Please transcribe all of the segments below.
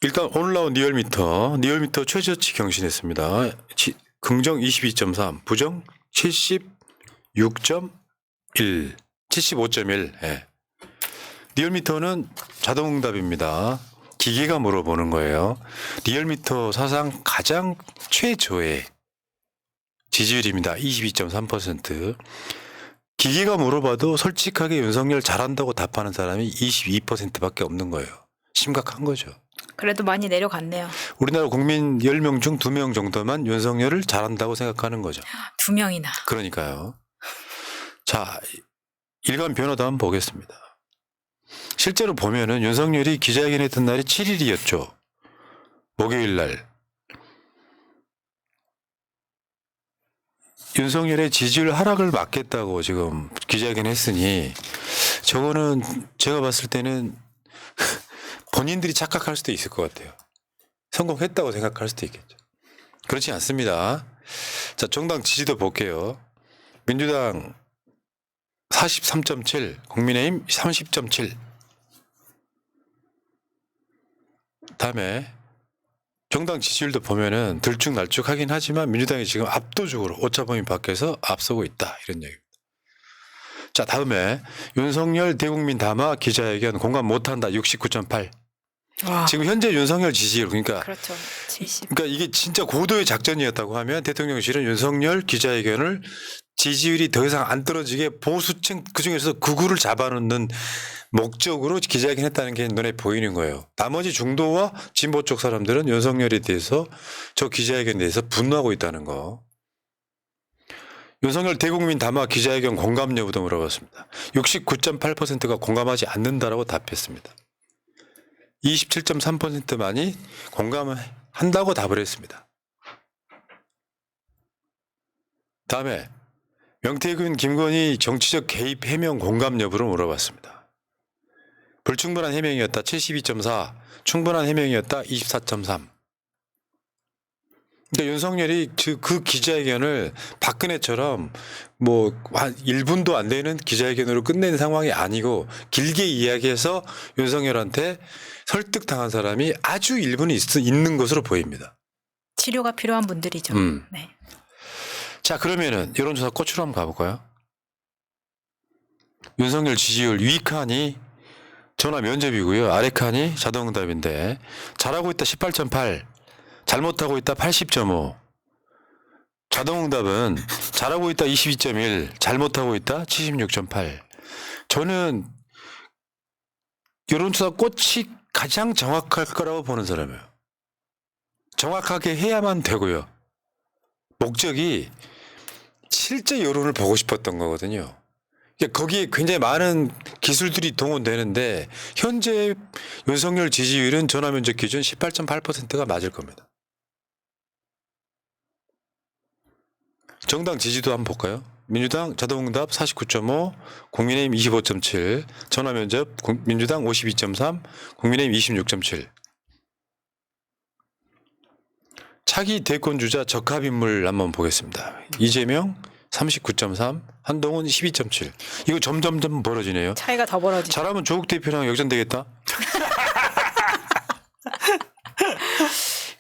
일단 오늘 나온 리얼미터 최저치 경신했습니다. 긍정 22.3, 부정 76.1, 75.1. 예. 리얼미터는 자동응답입니다. 기계가 물어보는 거예요. 리얼미터 사상 가장 최저의 지지율입니다. 22.3%. 기계가 물어봐도 솔직하게 윤석열 잘한다고 답하는 사람이 22%밖에 없는 거예요. 심각한 거죠. 그래도 많이 내려갔네요. 우리나라 국민 10명 중 2명 정도만 윤석열을 잘한다고 생각하는 거죠. 2명이나. 그러니까요. 자, 일간 변화도 한번 보겠습니다. 실제로 보면은 윤석열이 기자회견 했던 날이 7일이었죠. 목요일 날. 윤석열의 지지율 하락을 막겠다고 지금 기자회견 했으니 저거는 제가 봤을 때는 본인들이 착각할 수도 있을 것 같아요. 성공했다고 생각할 수도 있겠죠. 그렇지 않습니다. 자, 정당 지지도 볼게요. 민주당 43.7, 국민의힘 30.7. 다음에 정당 지지율도 보면은 들쭉날쭉하긴 하지만 민주당이 지금 압도적으로 오차범위 밖에서 앞서고 있다. 이런 얘기입니다. 자, 다음에 윤석열 대국민 담화 기자회견 공감 못한다. 69.8. 와. 지금 현재 윤석열 지지율 그러니까 그렇죠. 70. 그러니까 이게 진짜 고도의 작전이었다고 하면 대통령실은 윤석열 기자회견을 지지율이 더 이상 안 떨어지게 보수층 그중에서 극우를 잡아놓는 목적으로 기자회견 했다는 게 눈에 보이는 거예요. 나머지 중도와 진보 쪽 사람들은 윤석열에 대해서 저 기자회견에 대해서 분노하고 있다는 거. 윤석열 대국민 담화 기자회견 공감 여부도 물어봤습니다. 69.8%가 공감하지 않는다라고 답했습니다. 27.3%만이 공감을 한다고 답을 했습니다. 다음에 명태균, 김건희 정치적 개입 해명 공감 여부를 물어봤습니다. 불충분한 해명이었다 72.4, 충분한 해명이었다 24.3. 그러니까 윤석열이 그 기자회견을 박근혜처럼 뭐 한 1분도 안 되는 기자회견으로 끝낸 상황이 아니고 길게 이야기해서 윤석열한테 설득당한 사람이 아주 일부는 있는 것으로 보입니다. 치료가 필요한 분들이죠. 네. 자, 그러면은 여론조사 꽃으로 한번 가볼까요? 윤석열 지지율 위 칸이 전화 면접이고요. 아래 칸이 자동응답인데 잘하고 있다 18.8, 잘못하고 있다 80.5. 자동응답은 잘하고 있다 22.1, 잘못하고 있다 76.8. 저는 여론조사 꽃이 가장 정확할 거라고 보는 사람이에요. 정확하게 해야만 되고요. 목적이 실제 여론을 보고 싶었던 거거든요. 거기에 굉장히 많은 기술들이 동원되는데 현재 윤석열 지지율은 전화면접 기준 18.8%가 맞을 겁니다. 정당 지지도 한번 볼까요? 민주당 자동응답 49.5, 국민의힘 25.7, 전화면접 민주당 52.3, 국민의힘 26.7. 차기 대권주자 적합인물 한번 보겠습니다. 이재명 39.3, 한동훈 12.7. 이거 점점점 벌어지네요. 차이가 더 벌어지죠. 잘하면 조국 대표랑 역전되겠다.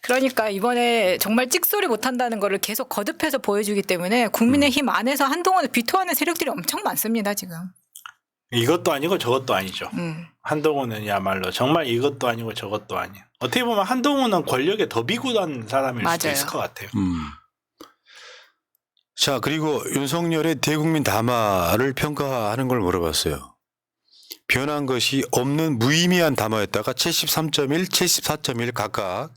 그러니까 이번에 정말 찍소리 못한다는 거를 계속 거듭해서 보여주기 때문에 국민의힘 안에서 한동훈을 비토하는 세력들이 엄청 많습니다. 지금. 이것도 아니고 저것도 아니죠. 한동훈은야말로 정말 이것도 아니고 저것도 아니에요. 어떻게 보면 한동훈은 권력에 더 비굴한 사람일 수도 맞아요. 있을 것 같아요. 자, 그리고 윤석열의 대국민 담화를 평가하는 걸 물어봤어요. 변한 것이 없는 무의미한 담화였다가 73.1, 74.1 각각.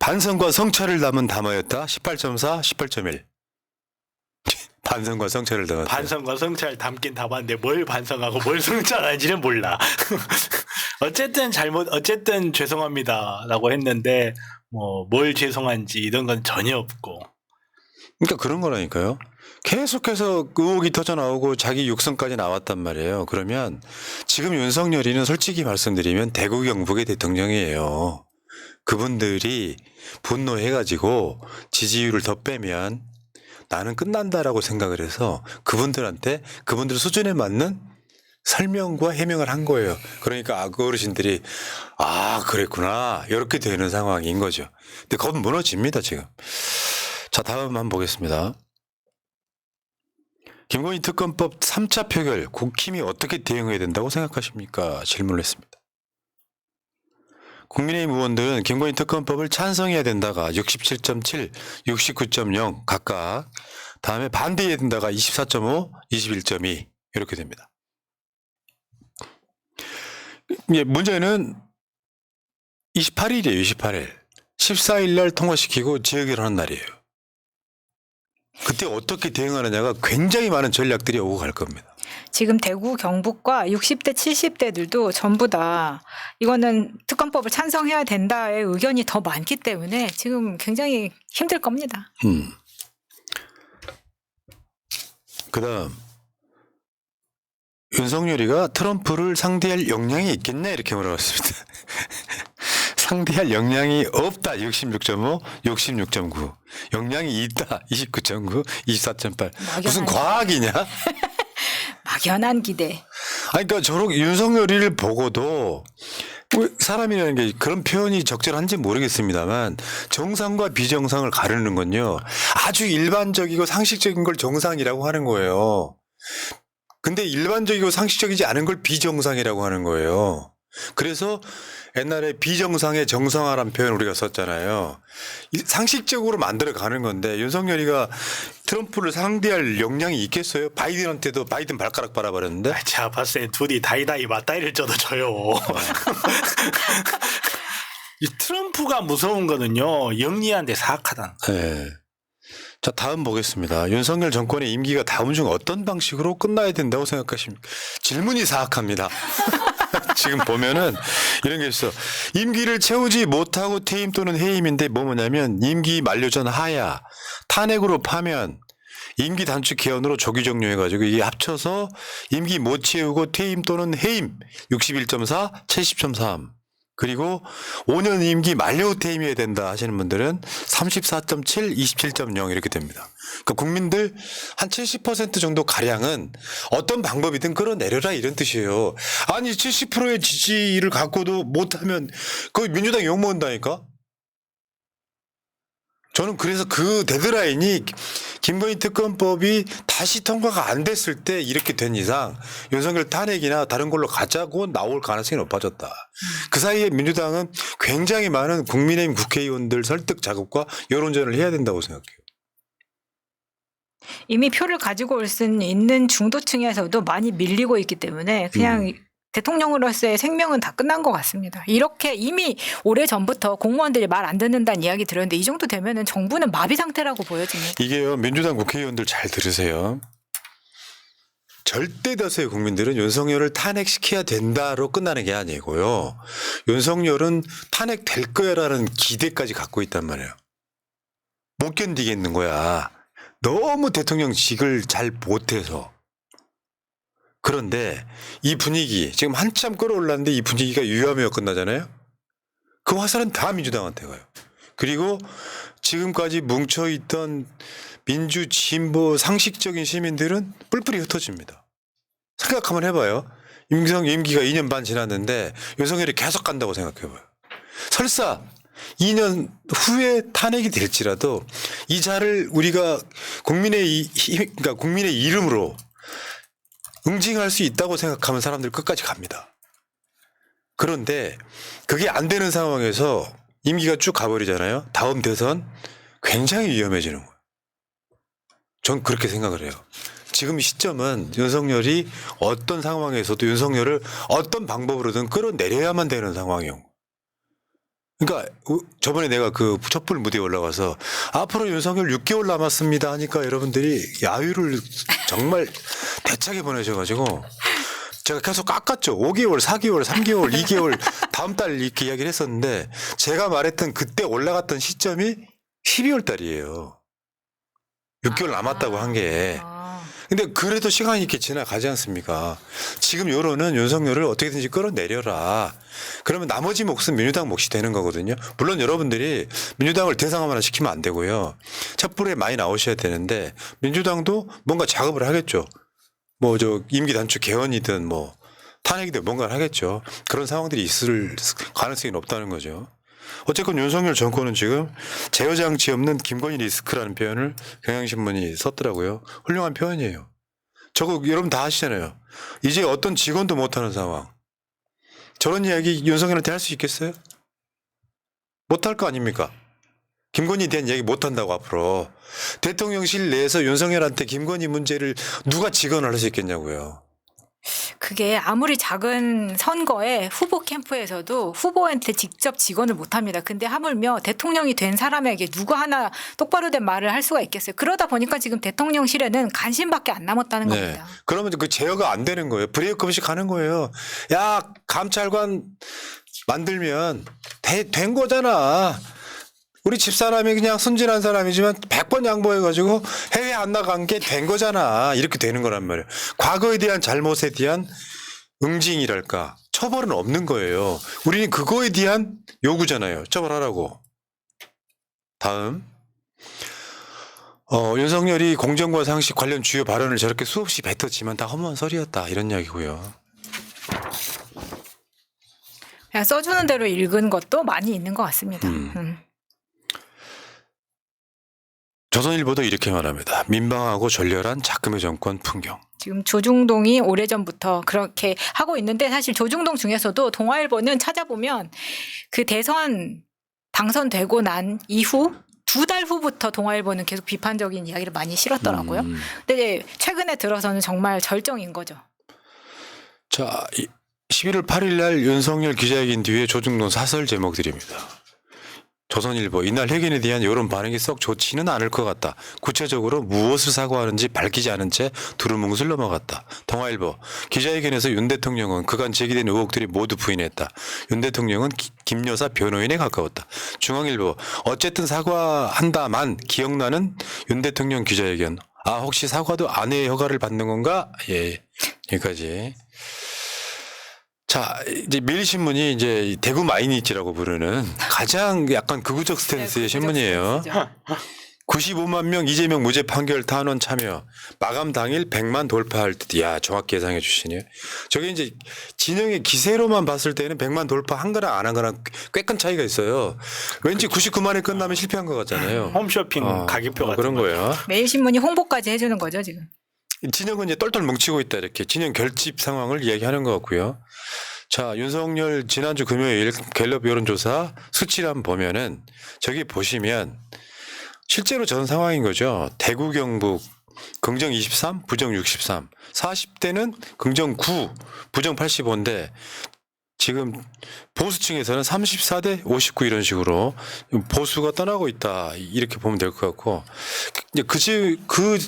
반성과 성찰을 담은 담화였다 18.4, 18.1. 반성과 성찰을 담았다. 반성과 성찰 담긴 담았는데 뭘 반성하고 뭘 성찰하는지는 몰라. 어쨌든 어쨌든 죄송합니다라고 했는데 뭐 뭘 죄송한지 이런 건 전혀 없고. 그러니까 그런 거라니까요. 계속해서 의혹이 터져 나오고 자기 육성까지 나왔단 말이에요. 그러면 지금 윤석열이는 솔직히 말씀드리면 대구 경북의 대통령이에요. 그분들이 분노해가지고 지지율을 더 빼면 나는 끝난다라고 생각을 해서 그분들 수준에 맞는 설명과 해명을 한 거예요. 그러니까 그 어르신들이 그랬구나 이렇게 되는 상황인 거죠. 근데 겁 무너집니다 지금. 자 다음 한번 보겠습니다. 김건희 특검법 3차 표결 국힘이 어떻게 대응해야 된다고 생각하십니까? 질문을 했습니다. 국민의힘 의원들은 김건희 특검법을 찬성해야 된다가 67.7, 69.0 각각, 다음에 반대해야 된다가 24.5, 21.2 이렇게 됩니다. 문제는 28일이에요. 28일. 14일 날 통과시키고 재의결하는 날이에요. 그때 어떻게 대응하느냐가 굉장히 많은 전략들이 오고 갈 겁니다. 지금 대구 경북과 60대 70대들도 전부 다 이거는 특검법을 찬성해야 된다의 의견이 더 많기 때문에 지금 굉장히 힘들 겁니다. 그다음 윤석열이가 트럼프를 상대할 역량이 있겠냐 이렇게 물어봤습니다. 상대할 역량이 없다 66.5, 66.9. 역량이 있다 29.9, 24.8. 무슨 과학이냐? 막연한 기대. 아니 그러니까 저렇게 윤석열이를 보고도 사람이라는 게 그런 표현이 적절한지 모르겠습니다만 정상과 비정상을 가르는 건요. 아주 일반적이고 상식적인 걸 정상이라고 하는 거예요. 근데 일반적이고 상식적이지 않은 걸 비정상이라고 하는 거예요. 그래서 옛날에 비정상의 정상화라는 표현 우리가 썼잖아요. 상식적으로 만들어 가는 건데 윤석열이가 트럼프를 상대할 역량이 있겠어요? 바이든한테도 바이든 발가락 빨아버렸는데. 제가 봤을 때 둘이 다이다이 맞다이를 쪄도 져요. 이 트럼프가 무서운 거는요. 영리한데 사악하다는 거. 네. 자 다음 보겠습니다. 윤석열 정권의 임기가 다음 중 어떤 방식으로 끝나야 된다고 생각하십니까? 질문이 사악합니다. 지금 보면은 이런 게 있어. 임기를 채우지 못하고 퇴임 또는 해임인데 뭐냐면 임기 만료 전 하야, 탄핵으로 파면, 임기 단축 개헌으로 조기 종료해가지고 이게 합쳐서 임기 못 채우고 퇴임 또는 해임 61.4, 70.3. 그리고 5년 임기 만료 퇴임해야 된다 하시는 분들은 34.7, 27.0 이렇게 됩니다. 그러니까 국민들 한 70% 정도 가량은 어떤 방법이든 끌어내려라 이런 뜻이에요. 아니 70%의 지지를 갖고도 못하면 그 민주당 욕먹는다니까. 저는 그래서 그 데드라인이 김건희 특검법이 다시 통과가 안 됐을 때 이렇게 된 이상 윤석열 탄핵이나 다른 걸로 가자고 나올 가능성이 높아졌다. 그 사이에 민주당은 굉장히 많은 국민의힘 국회의원들 설득 작업과 여론전을 해야 된다고 생각해요. 이미 표를 가지고 올 수 있는 중도층에서도 많이 밀리고 있기 때문에 그냥 대통령으로서의 생명은 다 끝난 것 같습니다. 이렇게 이미 오래전부터 공무원들이 말 안 듣는다는 이야기 들었는데 이 정도 되면은 정부는 마비 상태라고 보여집니다. 이게요. 민주당 국회의원들 잘 들으세요. 절대 다수의 국민들은 윤석열을 탄핵시켜야 된다로 끝나는 게 아니고요. 윤석열은 탄핵될 거야라는 기대까지 갖고 있단 말이에요. 못 견디겠는 거야. 너무 대통령직을 잘 못해서. 그런데 이 분위기 지금 한참 끌어올랐는데 이 분위기가 유야무야 끝나잖아요. 그 화살은 다 민주당한테 가요. 그리고 지금까지 뭉쳐있던 민주 진보 상식적인 시민들은 뿔뿔이 흩어집니다. 생각 한번 해봐요. 임기가 2년 반 지났는데 윤석열이 계속 간다고 생각해봐요. 설사 2년 후에 탄핵이 될지라도 이 자를 우리가 그러니까 국민의 이름으로 응징할 수 있다고 생각하면 사람들 끝까지 갑니다. 그런데 그게 안 되는 상황에서 임기가 쭉 가버리잖아요. 다음 대선 굉장히 위험해지는 거예요. 전 그렇게 생각을 해요. 지금 시점은 윤석열이 어떤 상황에서도 윤석열을 어떤 방법으로든 끌어내려야만 되는 상황이에요. 그러니까 저번에 내가 그 촛불 무대에 올라가서 앞으로 윤석열 6개월 남았습니다 하니까 여러분들이 야유를 정말 대차게 보내셔가지고 제가 계속 깎았죠. 5개월, 4개월, 3개월, 2개월 다음 달 이렇게 이야기를 했었는데 제가 말했던 그때 올라갔던 시점이 12월 달이에요. 6개월 남았다고 한 게. 근데 그래도 시간이 이렇게 지나가지 않습니까? 지금 여론은 윤석열을 어떻게든지 끌어내려라. 그러면 나머지 몫은 민주당 몫이 되는 거거든요. 물론 여러분들이 민주당을 대상화만 시키면 안 되고요. 촛불에 많이 나오셔야 되는데 민주당도 뭔가 작업을 하겠죠. 뭐 저 임기 단축 개헌이든 뭐 탄핵이 돼 뭔가를 하겠죠. 그런 상황들이 있을 가능성이 높다는 거죠. 어쨌건 윤석열 정권은 지금 제어 장치 없는 김건희 리스크라는 표현을 경향신문이 썼더라고요. 훌륭한 표현이에요. 저거 여러분 다 아시잖아요. 이제 어떤 직원도 못하는 상황. 저런 이야기 윤석열한테 할 수 있겠어요? 못할 거 아닙니까? 김건희에 대한 얘기 못한다고 앞으로. 대통령실 내에서 윤석열한테 김건희 문제를 누가 직언을 할 수 있겠냐고요. 그게 아무리 작은 선거에 후보 캠프에서도 후보한테 직접 직언을 못 합니다. 근데 하물며 대통령이 된 사람에게 누가 하나 똑바로 된 말을 할 수가 있겠어요. 그러다 보니까 지금 대통령실에는 간신밖에 안 남았다는 겁니다. 그러면 그 제어가 안 되는 거예요. 브레이크 없이 가는 거예요. 야, 감찰관 만들면 된 거잖아. 우리 집사람이 그냥 순진한 사람이지만 100번 양보해가지고 해외 안 나간 게 된 거잖아. 이렇게 되는 거란 말이에요. 과거에 대한 잘못에 대한 응징이랄까 처벌은 없는 거예요. 우리는 그거에 대한 요구잖아요. 처벌하라고. 다음. 윤석열이 공정과 상식 관련 주요 발언을 저렇게 수없이 뱉었지만 다 헛만 소리였다. 이런 이야기고요. 그냥 써주는 대로 읽은 것도 많이 있는 것 같습니다. 조선일보도 이렇게 말합니다. 민방하고 졸렬한 작금의 정권 풍경. 지금 조중동이 오래전부터 그렇게 하고 있는데 사실 조중동 중에서도 동아일보는 찾아보면 그 대선 당선되고 난 이후 2달 후부터 동아일보는 계속 비판적인 이야기를 많이 실었더라고요. 근데 최근에 들어서는 정말 절정인 거죠. 자, 11월 8일 날 윤석열 기자회견 뒤에 조중동 사설 제목들입니다. 조선일보 이날 회견에 대한 여론 반응이 썩 좋지는 않을 것 같다. 구체적으로 무엇을 사과하는지 밝히지 않은 채 두루뭉술 넘어갔다. 동아일보 기자회견에서 윤 대통령은 그간 제기된 의혹들이 모두 부인했다. 윤 대통령은 김 여사 변호인에 가까웠다. 중앙일보 어쨌든 사과한다만 기억나는 윤 대통령 기자회견. 아 혹시 사과도 아내의 허가를 받는 건가? 예 여기까지. 자, 이제 밀신문이 이제 대구 마이니치라고 부르는 가장 약간 극우적 스탠스의 신문이에요. 95만 명 이재명 무죄 판결 탄원 참여. 마감 당일 100만 돌파할 듯. 야, 정확히 예상해 주시네요. 저게 이제 진영의 기세로만 봤을 때는 100만 돌파한 거랑 안 한 거랑 꽤 큰 차이가 있어요. 왠지 99만에 끝나면 실패한 것 같잖아요. 홈쇼핑 가격표 같은 그런 거예요. 매일신문이 홍보까지 해주는 거죠 지금. 진영은 이제 똘똘 뭉치고 있다 이렇게 진영 결집 상황을 이야기하는 것 같고요. 자 윤석열 지난주 금요일 갤럽 여론조사 수치를 한번 보면은 저기 보시면 실제로 전 상황인 거죠. 대구 경북 긍정 23 부정 63 40대는 긍정 9 부정 85인데 지금 보수층에서는 34대 59 이런 식으로 보수가 떠나고 있다 이렇게 보면 될 것 같고 이제 그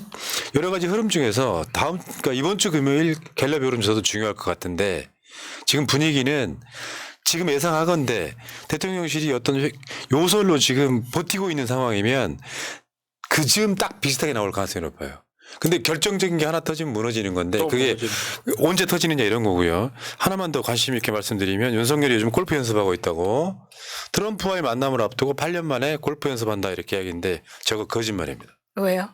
여러 가지 흐름 중에서 그러니까 이번 주 금요일 갤럽 여론조사도 중요할 것 같은데 지금 분위기는 지금 예상하건대 대통령실이 어떤 요설로 지금 버티고 있는 상황이면 그 즈음 딱 비슷하게 나올 가능성이 높아요. 근데 결정적인 게 하나 터지면 무너지는 건데 그게 언제 터지느냐 이런 거고요. 하나만 더 관심 있게 말씀드리면 윤석열이 요즘 골프 연습하고 있다고 트럼프와의 만남을 앞두고 8년 만에 골프 연습한다 이렇게 이야기인데 저거 거짓말입니다. 왜요?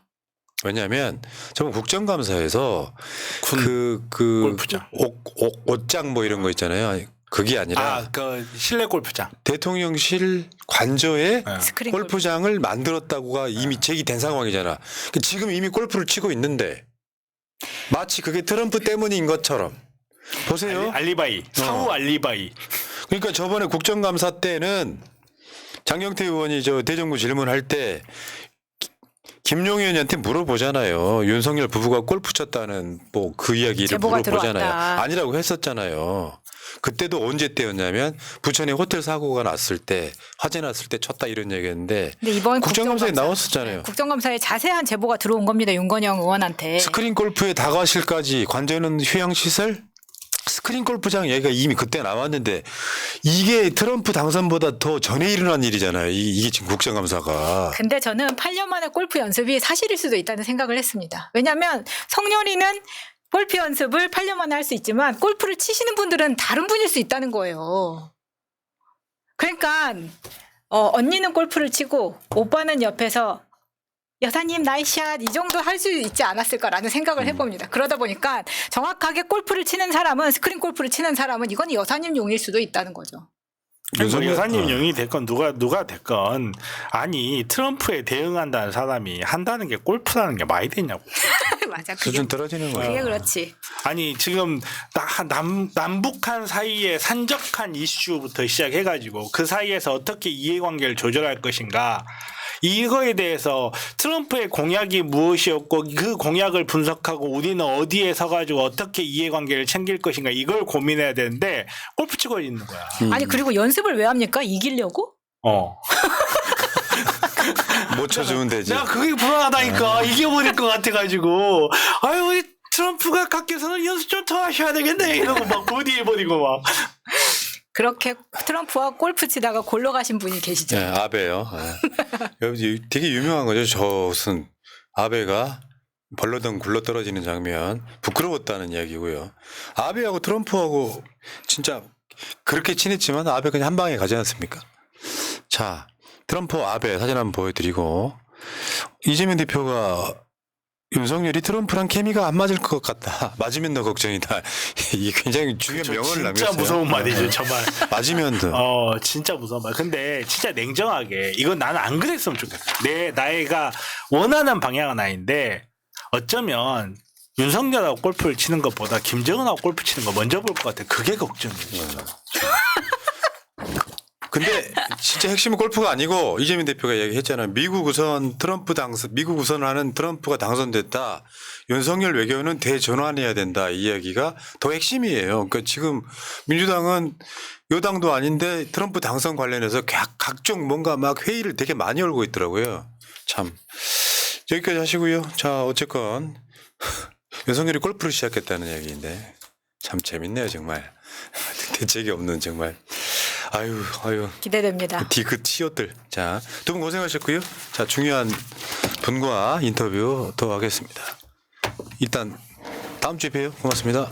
왜냐하면 저번 국정감사에서 골프장. 옷장 뭐 이런 거 있잖아요. 그게 아니라 그 실내 골프장. 대통령실 관저에 스크린 골프장을 만들었다고가 이미 제기된 상황이잖아. 지금 이미 골프를 치고 있는데 마치 그게 트럼프 때문인 것처럼 보세요. 알리바이. 사후 알리바이. 그러니까 저번에 국정감사 때는 장경태 의원이 저 대정부 질문할 때 김용희 의원한테 물어보잖아요. 윤석열 부부가 골프 쳤다는 뭐 그 이야기를 물어보잖아요. 들어왔다. 아니라고 했었잖아요. 그때도 언제 때였냐면 부천에 호텔 사고가 났을 때 화재 났을 때 쳤다 이런 얘기였는데 근데 이번 국정감사에 나왔었잖아요. 국정감사에 자세한 제보가 들어온 겁니다. 윤건영 의원한테. 스크린 골프에 다과실까지 관저는 휴양시설 스크린 골프장 얘기가 이미 그때 나왔는데 이게 트럼프 당선보다 더 전에 일어난 일이잖아요. 이게 지금 국정감사가. 근데 저는 8년 만에 골프 연습이 사실일 수도 있다는 생각을 했습니다. 왜냐하면 성렬이는 골프 연습을 8년 만에 할 수 있지만 골프를 치시는 분들은 다른 분일 수 있다는 거예요. 그러니까 언니는 골프를 치고 오빠는 옆에서 여사님 나이샷 이 정도 할 수 있지 않았을까라는 생각을 해봅니다. 그러다 보니까 정확하게 골프를 치는 사람은 스크린 골프를 치는 사람은 이건 여사님 용일 수도 있다는 거죠. 뭐 여사님 용이 됐건 누가 됐건 아니 트럼프에 대응한다는 사람이 한다는 게 골프라는 게 많이 되냐고. 맞아. 수준 떨어지는 거예요. 그게 그렇지. 아니 지금 남북한 사이의 산적한 이슈부터 시작해가지고 그 사이에서 어떻게 이해관계를 조절할 것인가 이거에 대해서 트럼프의 공약이 무엇이었고 그 공약을 분석하고 우리는 어디에 서가지고 어떻게 이해관계를 챙길 것인가 이걸 고민해야 되는데 골프 치고 있는 거야. 아니 그리고 연습을 왜 합니까? 이기려고? 못 쳐주면 되지. 내가 그게 불안하다니까 이겨버릴 것 같아가지고 아유 우리 트럼프가 각계에서는 연습 좀 더 하셔야 되겠네 이러고 막 보디해버리고 막. 그렇게 트럼프와 골프 치다가 골로 가신 분이 계시죠. 네, 아베요. 네. 되게 유명한 거죠. 저슨 아베가 벌러덩 굴러 떨어지는 장면 부끄러웠다는 이야기고요. 아베하고 트럼프하고 진짜 그렇게 친했지만 아베 그냥 한 방에 가지 않습니까? 자, 트럼프 아베 사진 한번 보여드리고 이재명 대표가 윤석열이 트럼프랑 케미가 안 맞을 것 같다. 맞으면 더 걱정이다. 이게 굉장히 중요한 명언을 남겼어요. 진짜 무서운 말이죠, 정말. 맞으면 더. 진짜 무서운 말. 근데 진짜 냉정하게 이건 나는 안 그랬으면 좋겠어. 나이가 원하는 방향은 아닌데 어쩌면 윤석열하고 골프를 치는 것보다 김정은하고 골프 치는 거 먼저 볼 것 같아. 그게 걱정이에요. 근데 진짜 핵심은 골프가 아니고 이재명 대표가 얘기했잖아요. 미국 우선을 하는 트럼프가 당선됐다. 윤석열 외교는 대전환해야 된다. 이 이야기가 더 핵심이에요. 그러니까 지금 민주당은 여당도 아닌데 트럼프 당선 관련해서 각종 뭔가 막 회의를 되게 많이 열고 있더라고요. 참 여기까지 하시고요. 자 어쨌건 윤석열이 골프를 시작했다는 얘기인데 참 재밌네요 정말. 대책이 없는 정말. 아유. 기대됩니다. 디귿 티어들. 자, 두 분 고생하셨고요. 자, 중요한 분과 인터뷰 더 하겠습니다. 일단 다음 주에 봬요. 고맙습니다.